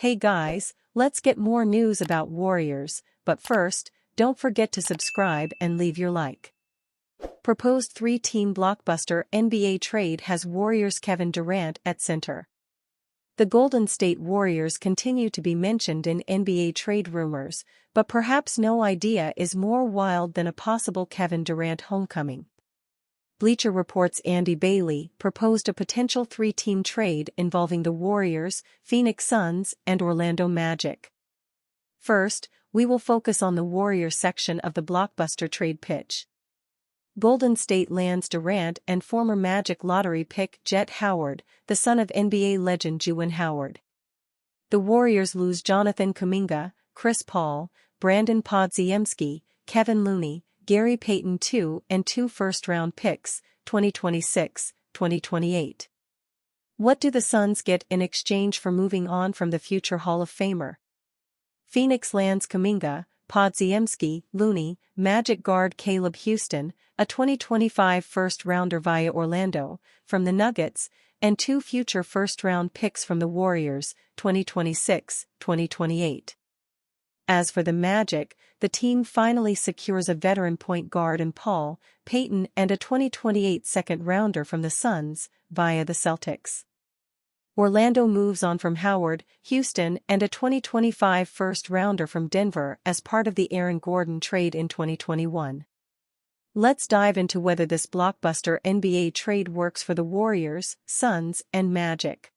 Hey guys, let's get more news about Warriors, but first, don't forget to subscribe and leave your like. Proposed three-team blockbuster NBA trade has Warriors Kevin Durant at center. The Golden State Warriors continue to be mentioned in NBA trade rumors, but perhaps no idea is more wild than a possible Kevin Durant homecoming. Bleacher Report's Andy Bailey proposed a potential three-team trade involving the Warriors, Phoenix Suns, and Orlando Magic. First, we will focus on the Warriors section of the blockbuster trade pitch. Golden State lands Durant and former Magic lottery pick Jett Howard, the son of NBA legend Juwan Howard. The Warriors lose Jonathan Kuminga, Chris Paul, Brandon Podziemski, Kevin Looney, Gary Payton II and 2 first-round picks, 2026-2028. What do the Suns get in exchange for moving on from the future Hall of Famer? Phoenix lands Kuminga, Podziemski, Looney, Magic guard Caleb Houston, a 2025 first-rounder via Orlando, from the Nuggets, and 2 future first-round picks from the Warriors, 2026-2028. As for the Magic, the team finally secures a veteran point guard in Paul Payton and a 2028 second-rounder from the Suns, via the Celtics. Orlando moves on from Howard, Houston and a 2025 first-rounder from Denver as part of the Aaron Gordon trade in 2021. Let's dive into whether this blockbuster NBA trade works for the Warriors, Suns, and Magic.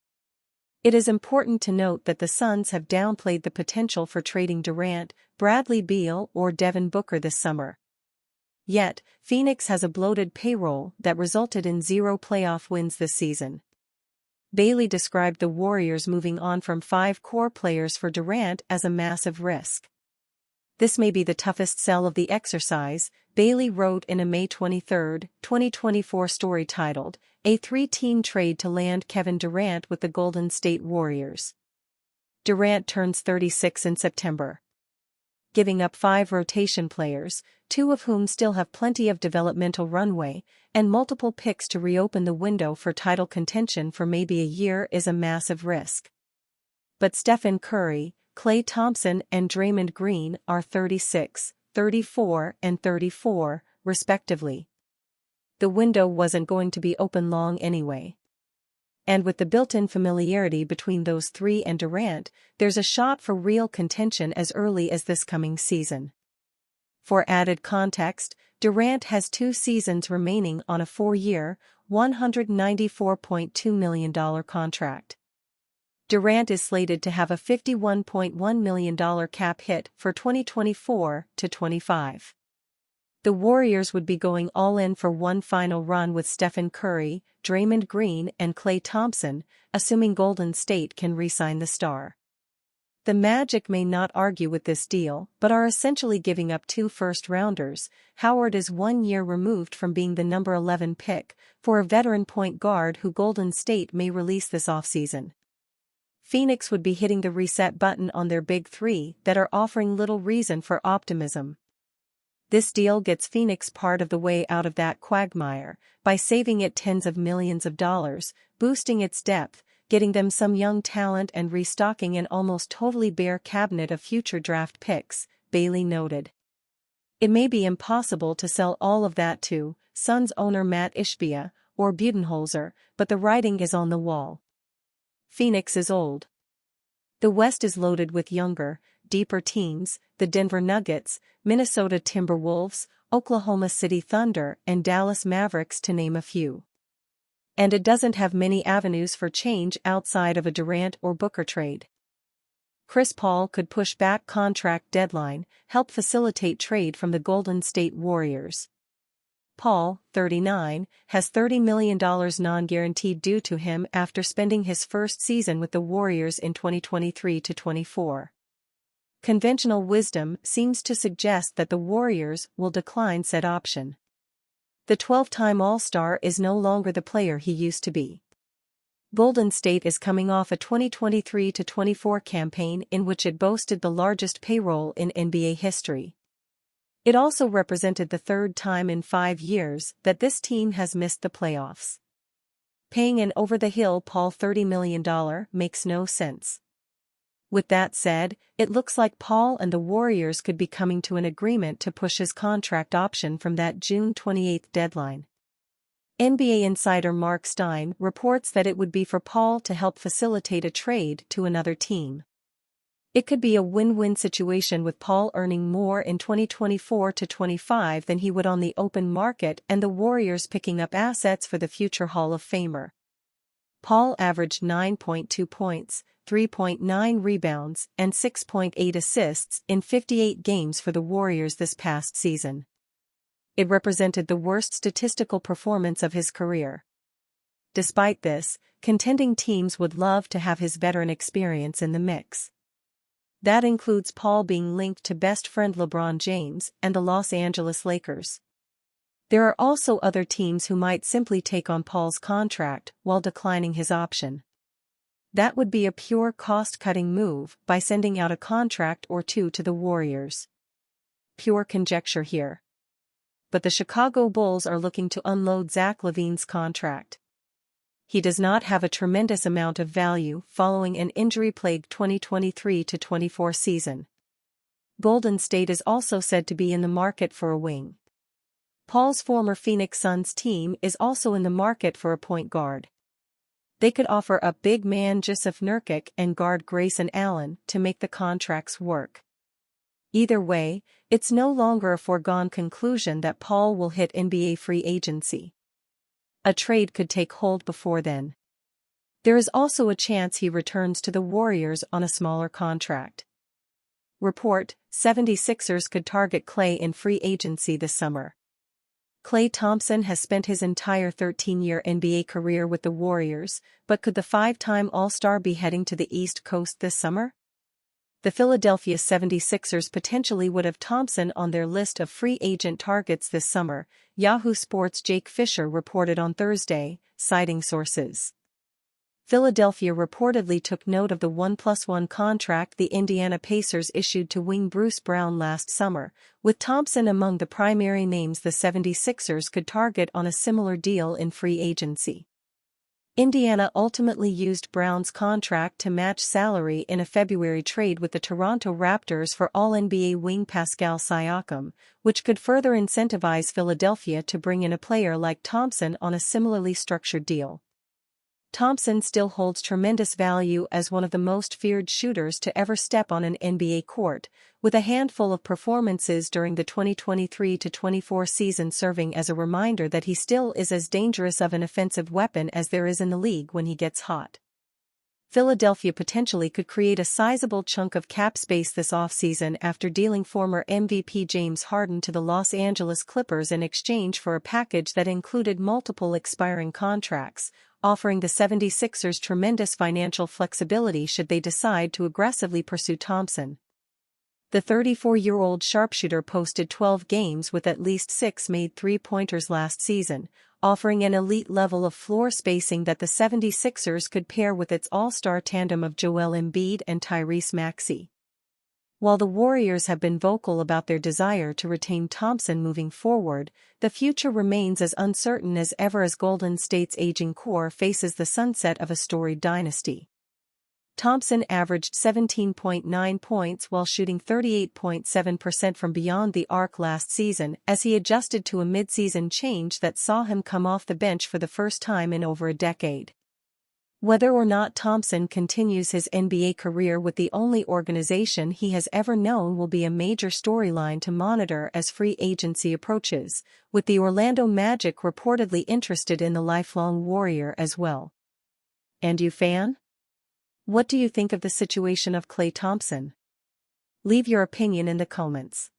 It is important to note that the Suns have downplayed the potential for trading Durant, Bradley Beal or Devin Booker this summer. Yet, Phoenix has a bloated payroll that resulted in 0 playoff wins this season. Bailey described the Warriors moving on from 5 core players for Durant as a massive risk. This may be the toughest sell of the exercise, Bailey wrote in a May 23, 2024 story titled, A 3-Team Trade to Land Kevin Durant with the Golden State Warriors. Durant turns 36 in September. Giving up 5 rotation players, 2 of whom still have plenty of developmental runway, and multiple picks to reopen the window for title contention for maybe a year is a massive risk. But Stephen Curry, Klay Thompson and Draymond Green are 36, 34 and 34, respectively. The window wasn't going to be open long anyway. And with the built-in familiarity between those 3 and Durant, there's a shot for real contention as early as this coming season. For added context, Durant has 2 seasons remaining on a 4-year, $194.2 million contract. Durant is slated to have a $51.1 million cap hit for 2024-25. The Warriors would be going all in for one final run with Stephen Curry, Draymond Green and Klay Thompson, assuming Golden State can re-sign the star. The Magic may not argue with this deal but are essentially giving up 2 first-rounders. Howard is 1 year removed from being the number 11 pick for a veteran point guard who Golden State may release this offseason. Phoenix would be hitting the reset button on their big 3 that are offering little reason for optimism. This deal gets Phoenix part of the way out of that quagmire by saving it tens of millions of dollars, boosting its depth, getting them some young talent and restocking an almost totally bare cabinet of future draft picks, Bailey noted. It may be impossible to sell all of that to Suns owner Matt Ishbia or Budenholzer, but the writing is on the wall. Phoenix is old. The West is loaded with younger, deeper teams, the Denver Nuggets, Minnesota Timberwolves, Oklahoma City Thunder and Dallas Mavericks to name a few. And it doesn't have many avenues for change outside of a Durant or Booker trade. Chris Paul could push back contract deadline, help facilitate trade from the Golden State Warriors. Paul, 39, has $30 million non-guaranteed due to him after spending his first season with the Warriors in 2023-24. Conventional wisdom seems to suggest that the Warriors will decline said option. The 12-time All-Star is no longer the player he used to be. Golden State is coming off a 2023-24 campaign in which it boasted the largest payroll in NBA history. It also represented the 3rd time in 5 years that this team has missed the playoffs. Paying an over-the-hill Paul $30 million makes no sense. With that said, it looks like Paul and the Warriors could be coming to an agreement to push his contract option from that June 28 deadline. NBA insider Mark Stein reports that it would be for Paul to help facilitate a trade to another team. It could be a win-win situation, with Paul earning more in 2024-25 than he would on the open market and the Warriors picking up assets for the future Hall of Famer. Paul averaged 9.2 points, 3.9 rebounds, and 6.8 assists in 58 games for the Warriors this past season. It represented the worst statistical performance of his career. Despite this, contending teams would love to have his veteran experience in the mix. That includes Paul being linked to best friend LeBron James and the Los Angeles Lakers. There are also other teams who might simply take on Paul's contract while declining his option. That would be a pure cost-cutting move by sending out a contract or two to the Warriors. Pure conjecture here. But the Chicago Bulls are looking to unload Zach LaVine's contract. He does not have a tremendous amount of value following an injury-plagued 2023-24 season. Golden State is also said to be in the market for a wing. Paul's former Phoenix Suns team is also in the market for a point guard. They could offer up big man Jusuf Nurkic and guard Grayson Allen to make the contracts work. Either way, it's no longer a foregone conclusion that Paul will hit NBA free agency. A trade could take hold before then. There is also a chance he returns to the Warriors on a smaller contract. Report: 76ers could target Klay in free agency this summer. Klay Thompson has spent his entire 13-year NBA career with the Warriors, but could the five-time All-Star be heading to the East Coast this summer? The Philadelphia 76ers potentially would have Thompson on their list of free agent targets this summer, Yahoo Sports' Jake Fisher reported on Thursday, citing sources. Philadelphia reportedly took note of the 1+1 contract the Indiana Pacers issued to wing Bruce Brown last summer, with Thompson among the primary names the 76ers could target on a similar deal in free agency. Indiana ultimately used Brown's contract to match salary in a February trade with the Toronto Raptors for All-NBA wing Pascal Siakam, which could further incentivize Philadelphia to bring in a player like Thompson on a similarly structured deal. Thompson still holds tremendous value as one of the most feared shooters to ever step on an NBA court, with a handful of performances during the 2023-24 season serving as a reminder that he still is as dangerous of an offensive weapon as there is in the league when he gets hot. Philadelphia potentially could create a sizable chunk of cap space this offseason after dealing former MVP James Harden to the Los Angeles Clippers in exchange for a package that included multiple expiring contracts, offering the 76ers tremendous financial flexibility should they decide to aggressively pursue Thompson. The 34-year-old sharpshooter posted 12 games with at least 6 made three-pointers last season, offering an elite level of floor spacing that the 76ers could pair with its all-star tandem of Joel Embiid and Tyrese Maxey. While the Warriors have been vocal about their desire to retain Thompson moving forward, the future remains as uncertain as ever as Golden State's aging core faces the sunset of a storied dynasty. Thompson averaged 17.9 points while shooting 38.7% from beyond the arc last season as he adjusted to a midseason change that saw him come off the bench for the first time in over a decade. Whether or not Thompson continues his NBA career with the only organization he has ever known will be a major storyline to monitor as free agency approaches, with the Orlando Magic reportedly interested in the lifelong Warrior as well. And you, fan? What do you think of the situation of Klay Thompson? Leave your opinion in the comments.